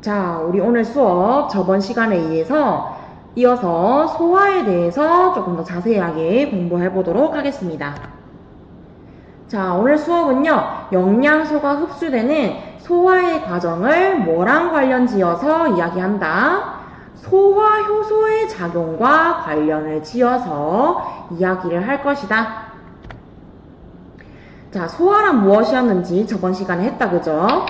자, 우리 오늘 수업 저번 시간에 이어서 소화에 대해서 조금 더 자세하게 공부해 보도록 하겠습니다. 자, 오늘 수업은요, 영양소가 흡수되는 소화의 과정을 뭐랑 관련 지어서 이야기한다. 소화 효소의 작용과 관련을 지어서 이야기를 할 것이다. 자, 소화란 무엇이었는지 저번 시간에 했다, 그죠?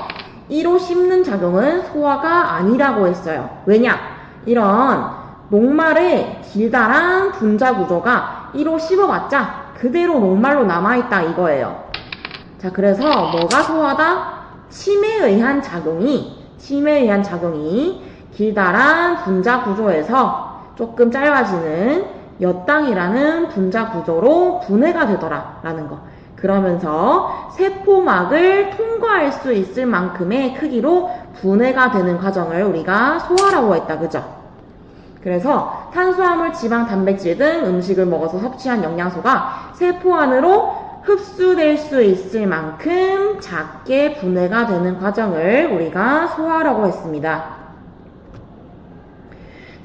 이로 씹는 작용은 소화가 아니라고 했어요. 왜냐? 이런 녹말의 길다란 분자 구조가 이로 씹어봤자 그대로 녹말로 남아있다 이거예요. 자, 그래서 뭐가 소화다? 침에 의한 작용이 길다란 분자 구조에서 조금 짧아지는 엿당이라는 분자 구조로 분해가 되더라 라는 거. 그러면서 세포막을 통과할 수 있을 만큼의 크기로 분해가 되는 과정을 우리가 소화라고 했다. 그죠? 그래서 탄수화물, 지방, 단백질 등 음식을 먹어서 섭취한 영양소가 세포 안으로 흡수될 수 있을 만큼 작게 분해가 되는 과정을 우리가 소화라고 했습니다.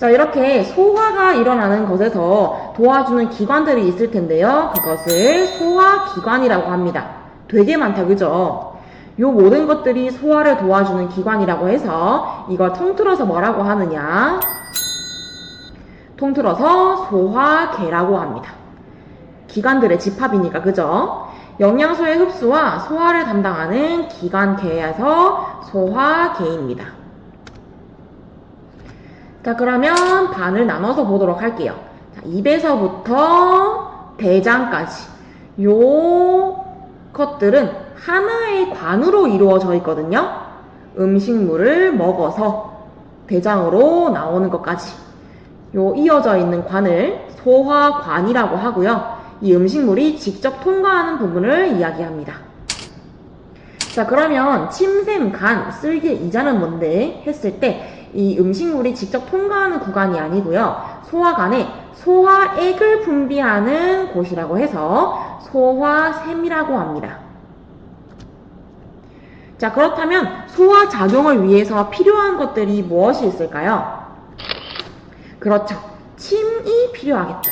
자, 이렇게 소화가 일어나는 것에서 도와주는 기관들이 있을 텐데요. 그것을 소화기관이라고 합니다. 되게 많다, 그죠? 요 모든 것들이 소화를 도와주는 기관이라고 해서 이걸 통틀어서 뭐라고 하느냐? 통틀어서 소화계라고 합니다. 기관들의 집합이니까, 그죠? 영양소의 흡수와 소화를 담당하는 기관계에서 소화계입니다. 자, 그러면 반을 나눠서 보도록 할게요. 자, 입에서부터 대장까지 요 것들은 하나의 관으로 이루어져 있거든요. 음식물을 먹어서 대장으로 나오는 것까지 요 이어져 있는 관을 소화관이라고 하고요. 이 음식물이 직접 통과하는 부분을 이야기합니다. 자, 그러면 침샘, 간, 쓸개, 이자는 뭔데? 했을 때 이 음식물이 직접 통과하는 구간이 아니고요. 소화관에 소화액을 분비하는 곳이라고 해서 소화샘이라고 합니다. 자, 그렇다면 소화작용을 위해서 필요한 것들이 무엇이 있을까요? 그렇죠. 침이 필요하겠죠.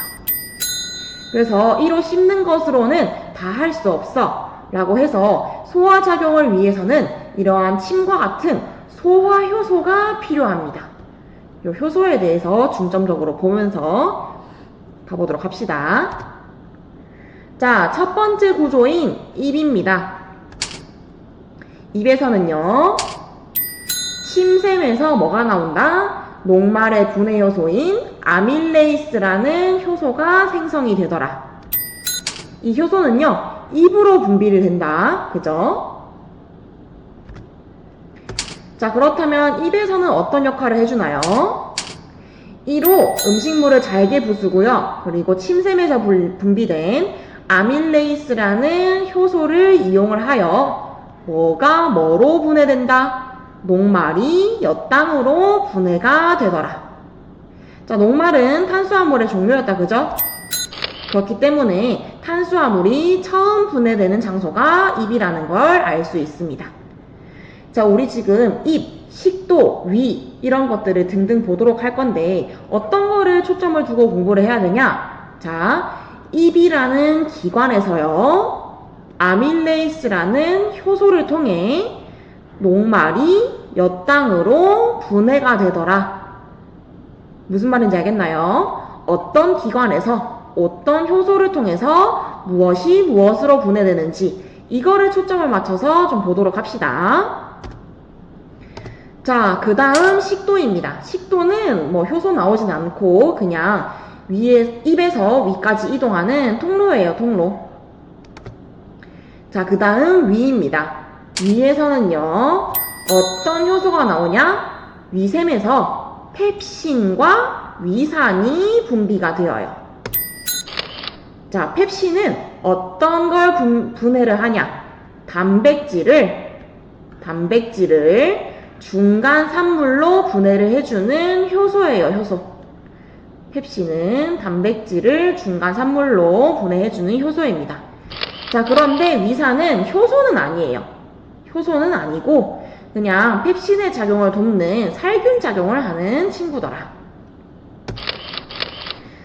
그래서 이로 씹는 것으로는 다 할 수 없어 라고 해서 소화작용을 위해서는 이러한 침과 같은 소화 효소가 필요합니다. 이 효소에 대해서 중점적으로 보면서 가보도록 합시다. 자, 첫 번째 구조인 입입니다. 입에서는요, 침샘에서 뭐가 나온다? 녹말의 분해 효소인 아밀레이스라는 효소가 생성이 되더라. 이 효소는요, 입으로 분비를 된다. 그죠? 자, 그렇다면 입에서는 어떤 역할을 해주나요? 이로 음식물을 잘게 부수고요. 그리고 침샘에서 분비된 아밀레이스라는 효소를 이용을 하여 뭐가 뭐로 분해된다? 녹말이 엿당으로 분해가 되더라. 자, 녹말은 탄수화물의 종류였다. 그죠? 그렇기 때문에 탄수화물이 처음 분해되는 장소가 입이라는 걸 알 수 있습니다. 자, 우리 지금 입, 식도, 위 이런 것들을 등등 보도록 할 건데 어떤 거를 초점을 두고 공부를 해야 되냐? 자, 입이라는 기관에서요, 아밀레이스라는 효소를 통해 녹말이 엿당으로 분해가 되더라. 무슨 말인지 알겠나요? 어떤 기관에서 어떤 효소를 통해서 무엇이 무엇으로 분해되는지 이거를 초점을 맞춰서 좀 보도록 합시다. 자, 그 다음 식도입니다. 식도는 뭐 효소 나오진 않고 그냥 입에서 위까지 이동하는 통로예요, 통로. 자, 그 다음 위입니다. 위에서는요, 어떤 효소가 나오냐? 위샘에서 펩신과 위산이 분비가 되어요. 자, 펩신은 어떤 걸 분해를 하냐? 단백질을 중간 산물로 분해를 해주는 효소예요, 효소. 펩신은 단백질을 중간 산물로 분해해주는 효소입니다. 자, 그런데 위산은 효소는 아니에요. 효소는 아니고 그냥 펩신의 작용을 돕는 살균 작용을 하는 친구더라.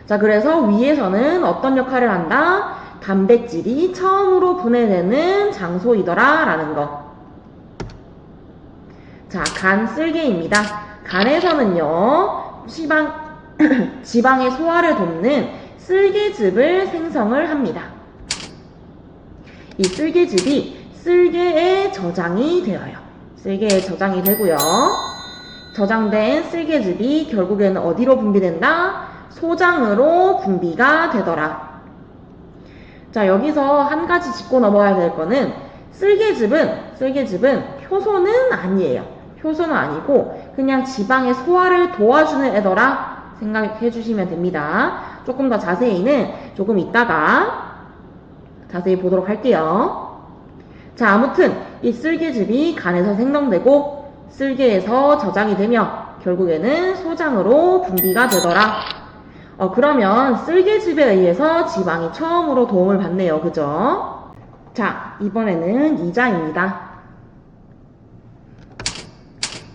자, 그래서 위에서는 어떤 역할을 한다? 단백질이 처음으로 분해되는 장소이더라 라는 거. 자, 간 쓸개입니다. 간에서는요, 지방의 소화를 돕는 쓸개즙을 생성을 합니다. 이 쓸개즙이 쓸개에 저장이 되어요. 쓸개에 저장이 되고요. 저장된 쓸개즙이 결국에는 어디로 분비된다? 소장으로 분비가 되더라. 자, 여기서 한 가지 짚고 넘어가야 될 거는 쓸개즙은 효소는 아니에요. 효소는 아니고 그냥 지방의 소화를 도와주는 애더라 생각해 주시면 됩니다. 조금 더 자세히는 조금 이따가 자세히 보도록 할게요. 자, 아무튼 이 쓸개즙이 간에서 생성되고 쓸개에서 저장이 되며 결국에는 소장으로 분비가 되더라. 그러면 쓸개즙에 의해서 지방이 처음으로 도움을 받네요. 그죠? 자, 이번에는 이자입니다.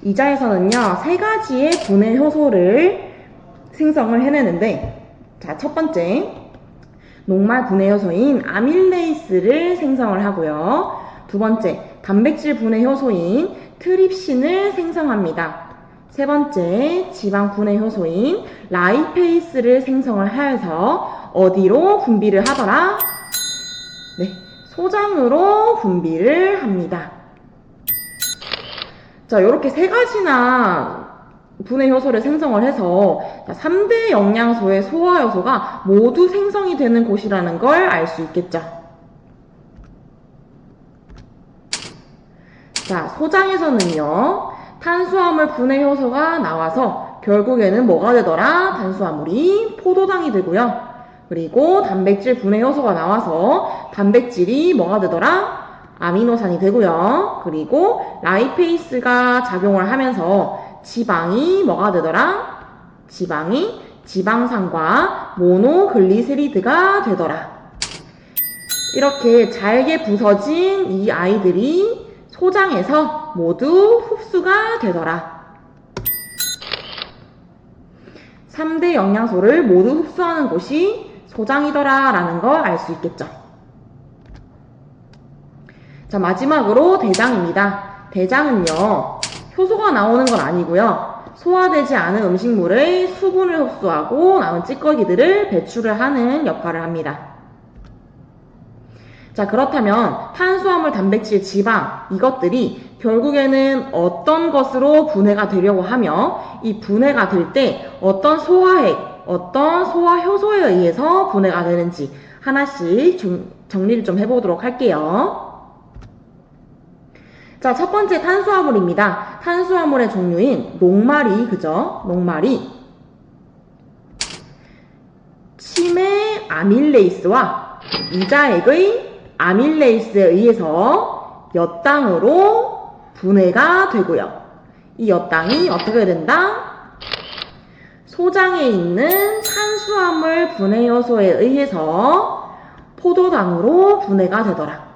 이자에서는요, 세 가지의 분해 효소를 생성을 해내는데, 자, 첫 번째, 녹말 분해 효소인 아밀레이스를 생성을 하고요. 두 번째, 단백질 분해 효소인 트립신을 생성합니다. 세 번째, 지방 분해 효소인 라이페이스를 생성을 하여서 어디로 분비를 하더라? 네, 소장으로 분비를 합니다. 자, 이렇게 세 가지나 분해 효소를 생성을 해서 3대 영양소의 소화 효소가 모두 생성이 되는 곳이라는 걸 알 수 있겠죠. 자, 소장에서는요, 탄수화물 분해 효소가 나와서 결국에는 뭐가 되더라? 탄수화물이 포도당이 되고요. 그리고 단백질 분해 효소가 나와서 단백질이 뭐가 되더라? 아미노산이 되고요. 그리고 라이페이스가 작용을 하면서 지방이 뭐가 되더라? 지방이 지방산과 모노글리세리드가 되더라. 이렇게 잘게 부서진 이 아이들이 소장에서 모두 흡수가 되더라. 3대 영양소를 모두 흡수하는 곳이 소장이더라 라는 걸 알 수 있겠죠. 자, 마지막으로 대장입니다. 대장은요, 효소가 나오는 건 아니고요. 소화되지 않은 음식물의 수분을 흡수하고 남은 찌꺼기들을 배출을 하는 역할을 합니다. 자, 그렇다면 탄수화물, 단백질, 지방 이것들이 결국에는 어떤 것으로 분해가 되려고 하며 이 분해가 될 때 어떤 소화액, 어떤 소화 효소에 의해서 분해가 되는지 하나씩 정리를 좀 해보도록 할게요. 자, 첫 번째 탄수화물입니다. 탄수화물의 종류인 녹말이, 그죠? 녹말이 치매 아밀레이스와 이자액의 아밀레이스에 의해서 엿당으로 분해가 되고요. 이 엿당이 어떻게 된다? 소장에 있는 탄수화물 분해 요소에 의해서 포도당으로 분해가 되더라.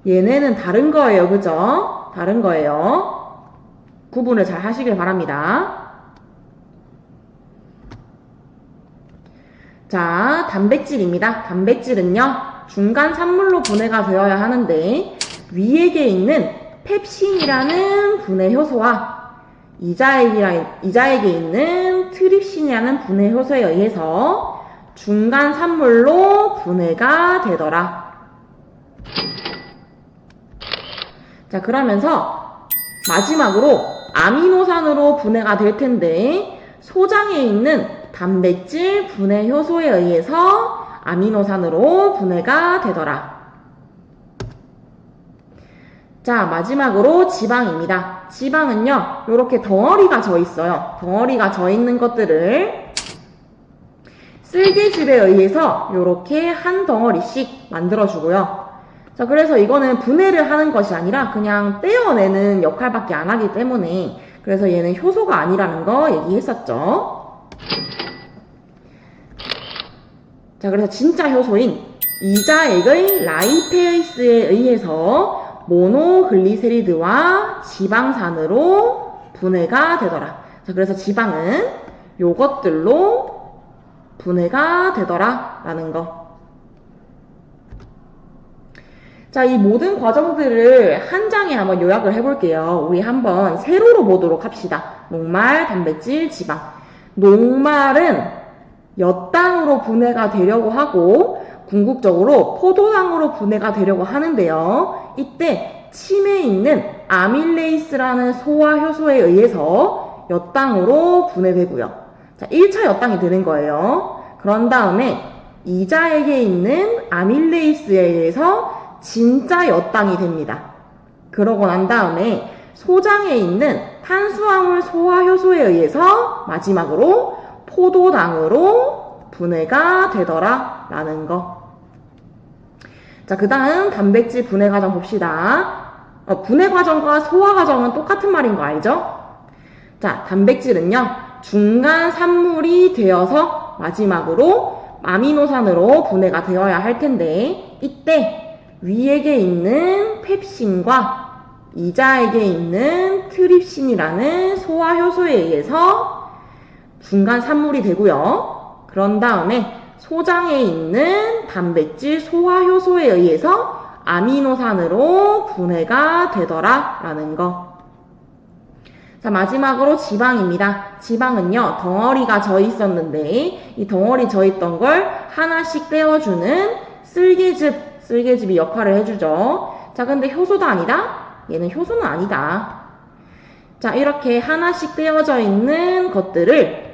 얘네는 다른 거예요. 그죠? 다른 거예요. 구분을 잘 하시길 바랍니다. 자, 단백질입니다. 단백질은요, 중간 산물로 분해가 되어야 하는데 위액에 있는 펩신이라는 분해 효소와 이자액에 있는 트립신이라는 분해 효소에 의해서 중간 산물로 분해가 되더라. 자, 그러면서 마지막으로 아미노산으로 분해가 될 텐데 소장에 있는 단백질 분해 효소에 의해서 아미노산으로 분해가 되더라. 자, 마지막으로 지방입니다. 지방은요, 이렇게 덩어리가 져 있어요. 덩어리가 져 있는 것들을 쓸개즙에 의해서 이렇게 한 덩어리씩 만들어주고요. 자, 그래서 이거는 분해를 하는 것이 아니라 그냥 떼어내는 역할밖에 안 하기 때문에 그래서 얘는 효소가 아니라는 거 얘기했었죠. 자, 그래서 진짜 효소인 이자액의 라이페이스에 의해서 모노글리세리드와 지방산으로 분해가 되더라. 자, 그래서 지방은 요것들로 분해가 되더라 라는 거. 자, 이 모든 과정들을 한 장에 한번 요약을 해볼게요. 우리 한번 세로로 보도록 합시다. 녹말, 단백질, 지방. 녹말은 엿당으로 분해가 되려고 하고 궁극적으로 포도당으로 분해가 되려고 하는데요. 이때 침에 있는 아밀레이스라는 소화 효소에 의해서 엿당으로 분해되고요. 자, 1차 엿당이 되는 거예요. 그런 다음에 이자액에 있는 아밀레이스에 의해서 진짜 엿당이 됩니다. 그러고 난 다음에 소장에 있는 탄수화물 소화 효소에 의해서 마지막으로 포도당으로 분해가 되더라 라는 거. 자, 그 다음 단백질 분해 과정 봅시다. 분해 과정과 소화 과정은 똑같은 말인 거 알죠? 자, 단백질은요 중간 산물이 되어서 마지막으로 아미노산으로 분해가 되어야 할 텐데 이때 위액에 있는 펩신과 이자액에 있는 트립신이라는 소화 효소에 의해서 중간 산물이 되고요. 그런 다음에 소장에 있는 단백질 소화 효소에 의해서 아미노산으로 분해가 되더라 라는 거. 자, 마지막으로 지방입니다. 지방은요 덩어리가 져 있었는데 이 덩어리 져 있던 걸 하나씩 떼어주는 쓸개즙이 역할을 해주죠. 자, 근데 효소도 아니다? 얘는 효소는 아니다. 자, 이렇게 하나씩 떼어져 있는 것들을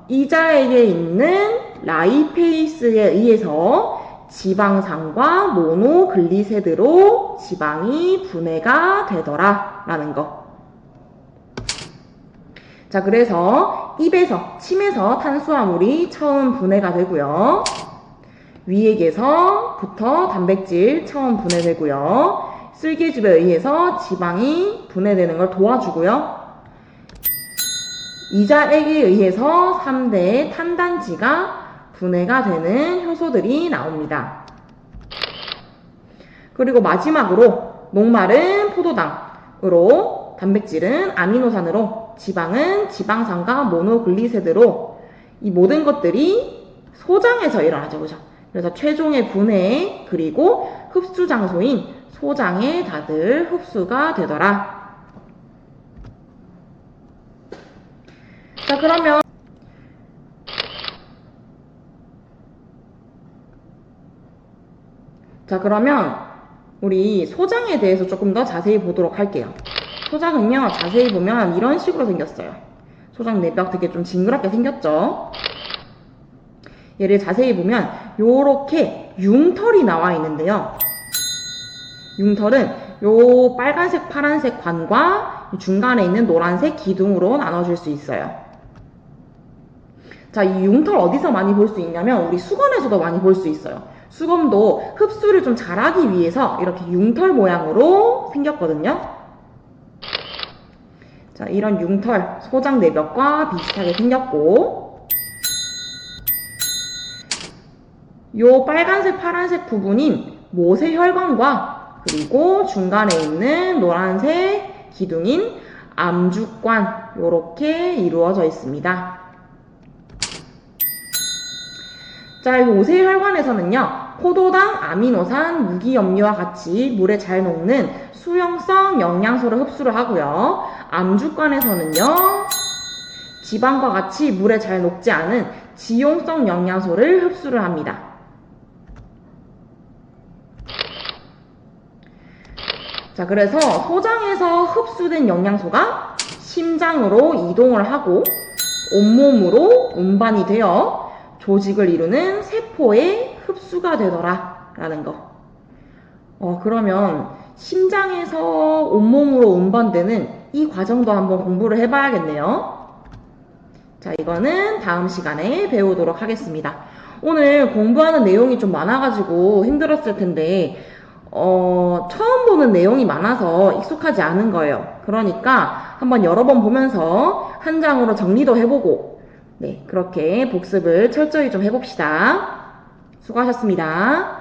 이자액에 있는 라이페이스에 의해서 지방산과 모노글리세드로 지방이 분해가 되더라 라는 거. 자, 그래서 침에서 탄수화물이 처음 분해가 되고요. 위액에서부터 단백질 처음 분해되고요. 쓸개즙에 의해서 지방이 분해되는 걸 도와주고요. 이자액에 의해서 3대 탄단지가 분해가 되는 효소들이 나옵니다. 그리고 마지막으로 녹말은 포도당으로, 단백질은 아미노산으로, 지방은 지방산과 모노글리세드로 이 모든 것들이 소장에서 일어나죠. 그죠? 그래서 최종의 분해 그리고 흡수 장소인 소장에 다들 흡수가 되더라. 자, 그러면 우리 소장에 대해서 조금 더 자세히 보도록 할게요. 소장은요, 자세히 보면 이런 식으로 생겼어요. 소장 내벽 되게 좀 징그럽게 생겼죠? 얘를 자세히 보면 요렇게 융털이 나와 있는데요. 융털은 요 빨간색, 파란색 관과 중간에 있는 노란색 기둥으로 나눠줄 수 있어요. 자, 이 융털 어디서 많이 볼 수 있냐면 우리 수건에서도 많이 볼 수 있어요. 수건도 흡수를 좀 잘하기 위해서 이렇게 융털 모양으로 생겼거든요. 자, 이런 융털 소장 내벽과 비슷하게 생겼고 요 빨간색, 파란색 부분인 모세혈관과 그리고 중간에 있는 노란색 기둥인 암주관 요렇게 이루어져 있습니다. 자, 이 모세혈관에서는요, 포도당, 아미노산, 무기염료와 같이 물에 잘 녹는 수용성 영양소를 흡수를 하고요. 암주관에서는요, 지방과 같이 물에 잘 녹지 않은 지용성 영양소를 흡수를 합니다. 자, 그래서 소장에서 흡수된 영양소가 심장으로 이동을 하고 온몸으로 운반이 되어 조직을 이루는 세포에 흡수가 되더라 라는 거. 그러면 심장에서 온몸으로 운반되는 이 과정도 한번 공부를 해봐야겠네요. 자, 이거는 다음 시간에 배우도록 하겠습니다. 오늘 공부하는 내용이 좀 많아가지고 힘들었을 텐데 처음 보는 내용이 많아서 익숙하지 않은 거예요. 그러니까 한번 여러 번 보면서 한 장으로 정리도 해보고 네, 그렇게 복습을 철저히 좀 해봅시다. 수고하셨습니다.